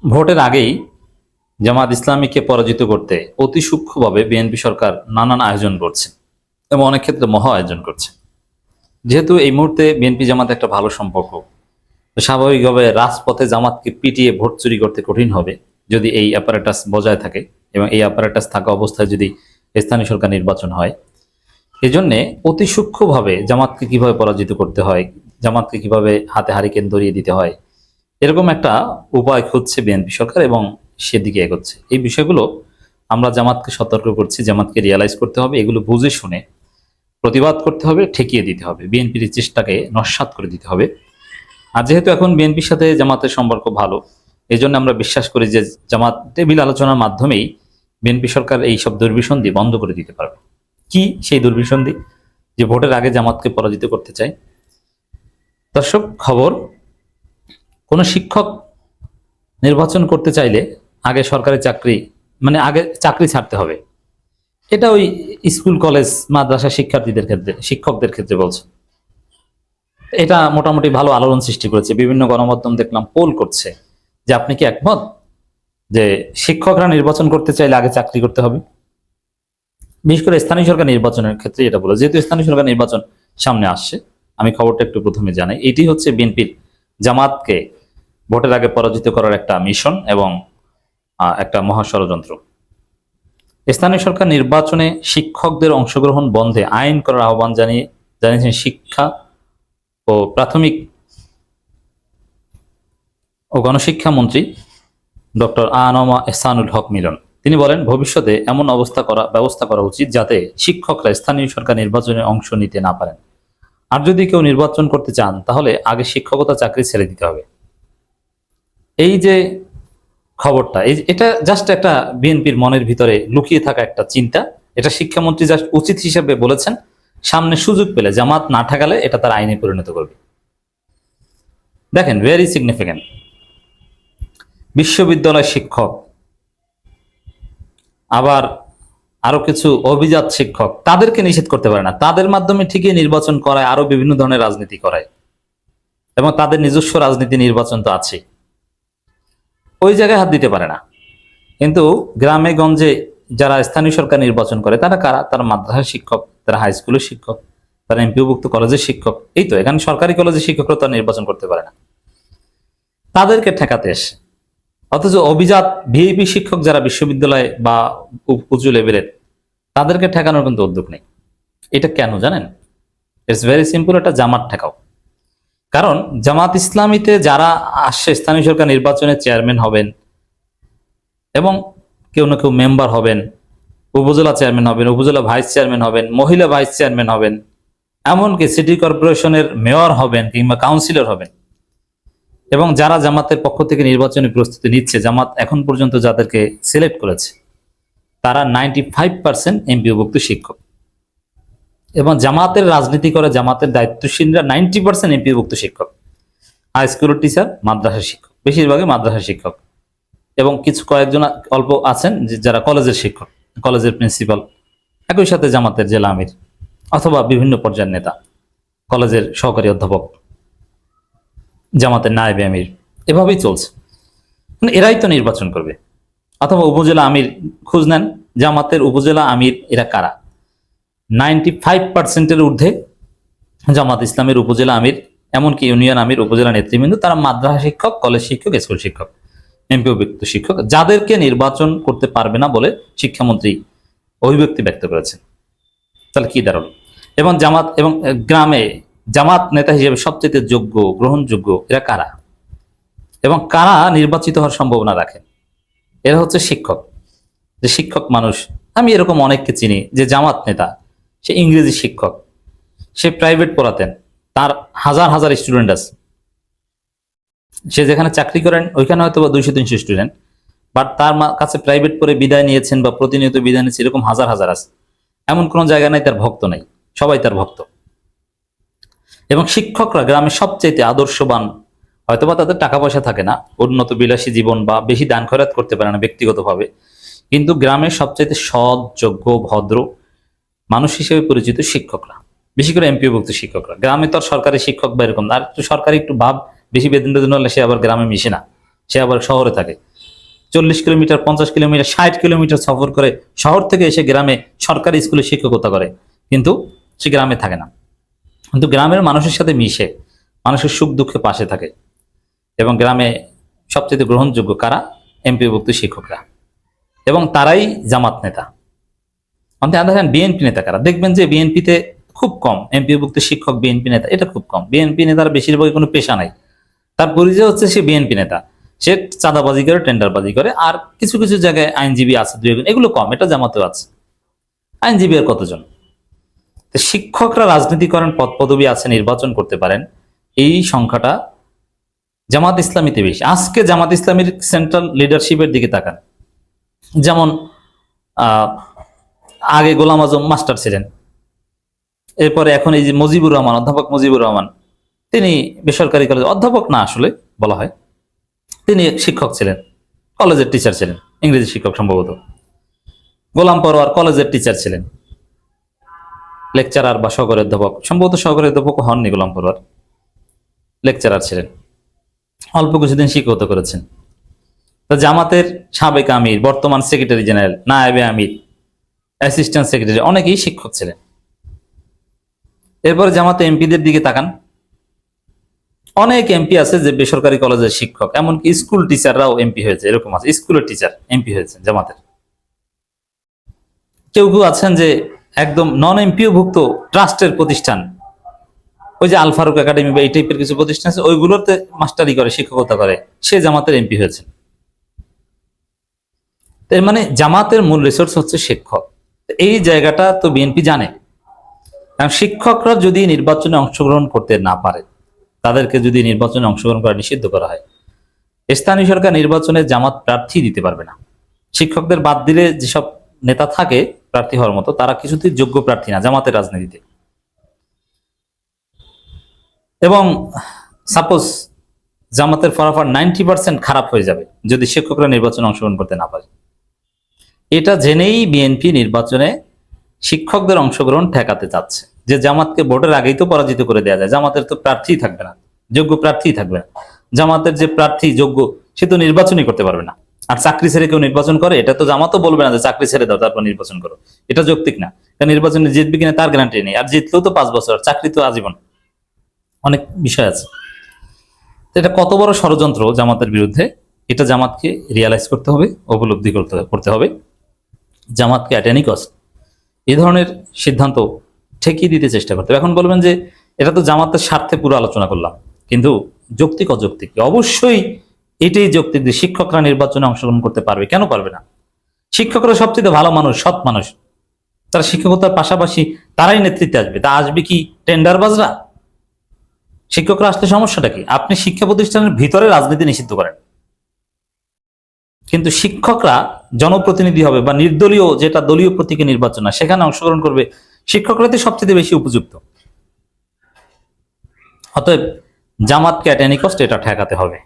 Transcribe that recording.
ভোটের আগেই জামাত ইসলামীকে পরাজিত করতে অতি সূক্ষ্মভাবে বিএনপি সরকার নানান আয়োজন করছে এবং অনেক ক্ষেত্রে মহা আয়োজন করছে। যেহেতু এই মুহূর্তে বিএনপি জামাত একটা ভালো সম্পর্ক, তো স্বাভাবিকভাবে রাজপথে জামাতকে পিটিয়ে ভোট চুরি করতে কঠিন হবে যদি এই অ্যাপারেটাস বজায় থাকে এবং এই অ্যাপারেটাস থাকা অবস্থায় যদি স্থানীয় সরকার নির্বাচন হয়। এজন্যে অতি সূক্ষ্মভাবে জামাতকে কিভাবে পরাজিত করতে হয়, জামাতকে কিভাবে হাতে হারিকেন ধরিয়ে দিতে হয়, এরকম একটা উপায় খুঁজছে বিএনপি সরকার এবং সেদিকে এগোচ্ছে। এই বিষয়গুলো আমরা জামাতকে সতর্ক করছি, জামাতকে রিয়ালাইজ করতে হবে, এগুলো বুঝে শুনে প্রতিবাদ করতে হবে, ঠেকিয়ে দিতে হবে, বিএনপির চেষ্টাকে নস্যাৎ করে দিতে হবে। আর যেহেতু এখন বিএনপির সাথে জামাতের সম্পর্ক ভালো, এই জন্য আমরা বিশ্বাস করি যে জামাত টেবিল আলোচনার মাধ্যমেই বিএনপি সরকার এই সব দুর্বিসন্ধি বন্ধ করে দিতে পারবে। কি সেই দুর্বিসন্ধি? যে ভোটের আগে জামাতকে পরাজিত করতে চায়। দর্শক, খবর, কোনো শিক্ষক নির্বাচন করতে চাইলে আগে সরকারি চাকরি আগে চাকরি ছাড়তে হবে। এটা ওই স্কুল কলেজ মাদ্রাসা শিক্ষার্থীদের ক্ষেত্রে, শিক্ষকদের ক্ষেত্রে বলছে। এটা মোটামুটি ভালো আলোড়ন সৃষ্টি করেছে। বিভিন্ন গণমাধ্যম দেখলাম পোল করছে যে আপনি কি একমত যে শিক্ষকরা নির্বাচন করতে চাইলে আগে চাকরি করতে হবে? বিশেষ করে স্থানীয় সরকার নির্বাচনের ক্ষেত্রে এটা বলে, যেহেতু স্থানীয় সরকার নির্বাচন সামনে আসছে, আমি খবরটা একটু প্রথমে জানাই। এটি হচ্ছে বিএনপির জামাতকে ভোটের আগে পরাজিত করার একটা মিশন এবং একটা মহা ষড়যন্ত্র। স্থানীয় সরকার নির্বাচনে শিক্ষকদের অংশগ্রহণ বন্ধে আইন করার আহ্বান জানিয়েছেন শিক্ষা ও প্রাথমিক ও গণশিক্ষা মন্ত্রী ডক্টর আনমা এহসানুল হক মিলন। তিনি বলেন, ভবিষ্যতে এমন ব্যবস্থা করা উচিত যাতে শিক্ষকরা স্থানীয় সরকার নির্বাচনে অংশ নিতে না পারেন। আর যদি কেউ নির্বাচন করতে চান তাহলে আগে শিক্ষকতা চাকরি ছেড়ে দিতে হবে। এই যে খবরটা, এটা জাস্ট একটা বিএনপির মনের ভিতরে লুকিয়ে থাকা একটা চিন্তা। এটা শিক্ষামন্ত্রী জাস্ট উচিত হিসেবে বলেছেন, সামনে সুযোগ পেলে জামাত না ঠেকালে এটা তার আইনে পরিণত করবে। দেখেন, ভেরি সিগনিফিক্যান্ট। বিশ্ববিদ্যালয় শিক্ষক, আবার আরো কিছু অভিজাত শিক্ষক, তাদেরকে নিষেধ করতে পারে না। তাদের মাধ্যমে ঠিকই নির্বাচন করায়, আরো বিভিন্ন ধরনের রাজনীতি করায় এবং তাদের নিজস্ব রাজনীতি নির্বাচন তো আছে, ওই জায়গায় হাত দিতে পারে না। কিন্তু গ্রামে গঞ্জে যারা স্থানীয় সরকার নির্বাচন করে তারা কারা? তারা মাদ্রাসা শিক্ষক, তারা হাই স্কুলের শিক্ষক, তারা এমপিওভুক্ত কলেজের শিক্ষক। এই তো, এখানে সরকারি কলেজের শিক্ষকরা তারা নির্বাচন করতে পারে না, তাদেরকে ঠেকাতে এসে। অথচ অভিজাত ভিআইপি শিক্ষক যারা বিশ্ববিদ্যালয়ে বা উঁচু লেভেলের, তাদেরকে ঠেকানোর কিন্তু উদ্যোগ নেই। এটা কেন জানেন? ইটস ভেরি সিম্পল, এটা জামাত ঠেকাও। কারণ জামাত ইসলামীতে যারা আসছে স্থানীয় সরকার নির্বাচনে চেয়ারম্যান হবেন এবং কেউ না কেউ মেম্বার হবেন, উপজেলা চেয়ারম্যান হবেন, উপজেলা ভাইস চেয়ারম্যান হবেন, মহিলা ভাইস চেয়ারম্যান হবেন, এমনকি সিটি কর্পোরেশনের মেয়র হবেন কিংবা কাউন্সিলর হবেন। এবং যারা জামাতের পক্ষ থেকে নির্বাচনী প্রস্তুতি নিচ্ছে, জামাত এখন পর্যন্ত যাদেরকে সিলেক্ট করেছে, তারা 95% এমপিওভুক্ত শিক্ষক। এবং জামাতের রাজনীতি করে জামাতের দায়িত্বশীলরা 90% এমপিওভুক্ত শিক্ষক। হাই স্কুলের টিচার, মাদ্রাসা শিক্ষক, বেশিরভাগই মাদ্রাসা শিক্ষক, এবং কিছু কয়েকজন অল্প আছেন যারা কলেজের শিক্ষক, কলেজের প্রিন্সিপাল, একই সাথে জামাতের জেলা আমির অথবা বিভিন্ন পর্যায়ের নেতা, কলেজের সহকারী অধ্যাপক, জামাতের নায়েবে আমির, এভাবেই চলছে। এরাই তো নির্বাচন করবে। অথবা উপজেলা আমির খোঁজ নেন, জামাতের উপজেলা আমির এরা কারা? 95%-এর ঊর্ধ্বে জামাত ইসলামের উপজেলা আমির, এমনকি ইউনিয়ন আমির, উপজেলা নেতৃবৃন্দ, তারা মাদ্রাসা শিক্ষক, কলেজ শিক্ষক, স্কুল শিক্ষক, এমপিওভুক্ত শিক্ষক, যাদেরকে নির্বাচন করতে পারবে না বলে শিক্ষামন্ত্রী অভিব্যক্তি ব্যক্ত করেছেন। তাহলে কি দাঁড়ালো? এবং জামাত এবং গ্রামে জামাত নেতা হিসেবে সবচেয়ে যোগ্য, গ্রহণযোগ্য এরা কারা এবং কারা নির্বাচিত হওয়ার সম্ভাবনা রাখেন? এরা হচ্ছে শিক্ষক। যে শিক্ষক মানুষ, আমি এরকম অনেককে চিনি যে জামাত নেতা, সে ইংরেজি শিক্ষক, সে প্রাইভেট পড়াতেন, তার হাজার হাজার স্টুডেন্ট আছে, সে যেখানে চাকরি করেন ওইখানে হয়তো বা 200-300 স্টুডেন্ট, বাট তার কাছে প্রাইভেট পড়ে বিদায় নিয়েছেন বা প্রতিনিয়ত বিদায় নিয়েছে এরকম হাজার হাজার আছে। এমন কোনো জায়গা নাই তার ভক্ত নেই, সবাই তার ভক্ত। এবং শিক্ষকরা গ্রামের সবচাইতে আদর্শবান, হয়তোবা তাদের টাকা পয়সা থাকে না, উন্নত বিলাসী জীবন বা বেশি দান খয়রাত করতে পারে না ব্যক্তিগতভাবে, কিন্তু গ্রামের সবচাইতে সৎ, যোগ্য, ভদ্র মানুষ হিসেবে পরিচিত শিক্ষকরা, বেশি করে এমপিওভুক্ত শিক্ষকরা। গ্রামে তো সরকারি শিক্ষক বা এরকম, আর একটু সরকারি একটু ভাব বেশি বেতন হলে সে আবার গ্রামে মিশে না, সে আবার শহরে থাকে। 40 কিলোমিটার, 50 কিলোমিটার, 60 কিলোমিটার সফর করে শহর থেকে এসে গ্রামে সরকারি স্কুলে শিক্ষকতা করে, কিন্তু সে গ্রামে থাকে না, কিন্তু গ্রামের মানুষের সাথে মিশে মানুষের সুখ দুঃখে পাশে থাকে। এবং গ্রামে সবচেয়ে গ্রহণযোগ্য কারা? এমপিভুক্ত শিক্ষকরা, এবং তারাই জামাত নেতা। অন্তে দেখেন বিএনপি নেতা কারা, দেখবেন যে বিএনপিতে খুব কম এমপিভুক্ত শিক্ষক বিএনপি নেতা, এটা খুব কম। বিএনপি নেতার বেশিরভাগই কোনো পেশা নাই, তার পরিচয় হচ্ছে সে বিএনপি নেতা, সে চাঁদাবাজি করে, টেন্ডারবাজি করে, আর কিছু কিছু জায়গায় আইনজীবী আছে দুই একজন, এগুলো কম, এটা জামাতেও আছে। আইনজীবী আর কতজন? তো শিক্ষকরা রাজনীতি করেন, পদ পদবি আছে, নির্বাচন করতে পারেন, এই সংখ্যাটা জামাত ইসলামীতে বেশি। আজকে জামাত ইসলামীর সেন্ট্রাল লিডারশিপের দিকে তাকান, যেমন আগে গোলাম আজম মাস্টার ছিলেন, এরপরে এখন এই যে মুজিবুর রহমান, অধ্যাপক মুজিবুর রহমান, তিনি বেসরকারি কলেজ, অধ্যাপক না আসলে বলা হয়, তিনি শিক্ষক ছিলেন, কলেজের টিচার ছিলেন, ইংরেজি শিক্ষক সম্ভবত। গোলাম পরোয়ার কলেজের টিচার ছিলেন, লেকচারার বা সহকারী অধ্যাপক, সম্ভবত সহকারী অধ্যাপক হননি গোলাম পরোয়ার, লেকচারার ছিলেন, অল্প কিছুদিন শিক্ষকতা করেছেন। তো জামাতের সাবেক আমির, বর্তমান সেক্রেটারি জেনারেল, নায়েবে আমির, অ্যাসিস্ট্যান্ট সেক্রেটারি, অনেকেই শিক্ষক ছিলেন। এরপরে জামাতে এমপিদের দিকে তাকান, অনেক এমপি আছে যে বেসরকারি কলেজের শিক্ষক, এমনকি স্কুল টিচাররাও এমপি হয়েছে, এরকম আছে, স্কুলের টিচার এমপি হয়েছে জামাতের। কেউ কেউ আছেন যে একদম নন এমপিও ভুক্ত ট্রাস্টের প্রতিষ্ঠান, ওই যে আল ফারুক একাডেমি বা এই টাইপের কিছু প্রতিষ্ঠান আছে, ওইগুলোতে মাস্টারি করে, শিক্ষকতা করে, সে জামাতের এমপি হয়েছেন। এর মানে জামাতের মূল রিসোর্স হচ্ছে শিক্ষক। এই জায়গাটা তো বিএনপি জানে, কারণ শিক্ষকরা যদি নির্বাচনে অংশগ্রহণ করতে না পারে, তাদেরকে যদি নির্বাচনে অংশগ্রহণ করা নিষিদ্ধ করা হয়, স্থানীয় সরকার নির্বাচনে জামাত প্রার্থী দিতে পারবে না। শিক্ষকদের বাদ দিলে যেসব নেতা থাকে প্রার্থী হওয়ার মতো, তারা কিছুতেই যোগ্য প্রার্থী না জামাতের রাজনীতিতে। এবং সাপোজ জামাতের ফলাফল 90% খারাপ হয়ে যাবে যদি শিক্ষকরা নির্বাচনে অংশগ্রহণ করতে না পারে। এটা জেনেই বিএনপি নির্বাচনে শিক্ষকদের অংশগ্রহণ ঠেকাতে চাচ্ছে, যে জামাতকে ভোটের আগেই তো পরাজিত করে দেওয়া যায়, জামাতের তো প্রার্থী থাকবে না, যোগ্য প্রার্থী থাকবে না, জামাতের যে প্রার্থী যোগ্য সে তো নির্বাচনই করতে পারবে না। আর চাকরি ছেড়ে কেউ নির্বাচন করে, এটা তো জামাতও বলবে না যে চাকরি ছেড়ে দাও তারপর নির্বাচন করো, এটা যৌক্তিক না। কারণ নির্বাচনে জিতবে কিনা তার গ্যারান্টি নেই, আর জিতলেও তো 5 বছর, চাকরি তো আজীবন, অনেক বিষয় আছে। তো এটা কত বড় ষড়যন্ত্র জামাতের বিরুদ্ধে, এটা জামাতকে রিয়ালাইজ করতে হবে, উপলব্ধি করতে হবে। জামাতকে অ্যাট এনি কস্ট এই ধরনের সিদ্ধান্ত ঠেকিয়ে দিতে চেষ্টা করতে হবে। এখন বলবেন যে এটা তো জামাতের স্বার্থে পুরো আলোচনা করলাম, কিন্তু যৌক্তিক অযৌক্তিক? অবশ্যই এটাই যৌক্তিক যে শিক্ষকরা নির্বাচনে অংশগ্রহণ করতে পারবে, কেন পারবে না? শিক্ষকরা সবচেয়ে ভালো মানুষ, সৎ মানুষ, তারা শিক্ষকতার পাশাপাশি তারাই নেতৃত্বে আসবে। তা আসবে কি টেন্ডারবাজরা? শিক্ষকরা আসলে সমস্যাটা কি? আপনি শিক্ষা প্রতিষ্ঠানের ভিতরে রাজনীতি নিষিদ্ধ করেন, কিন্তু শিক্ষকরা জনপ্রতিনিধি হবে বা নির্দলীয়, যেটা দলীয় প্রতীকে নির্বাচন না, সেখানে অংশগ্রহণ করবে, শিক্ষকরা তো সবচেয়ে বেশি উপযুক্ত। অতএব জামাতকে অ্যাট এনি কস্ট এটা ঠেকাতে হবে।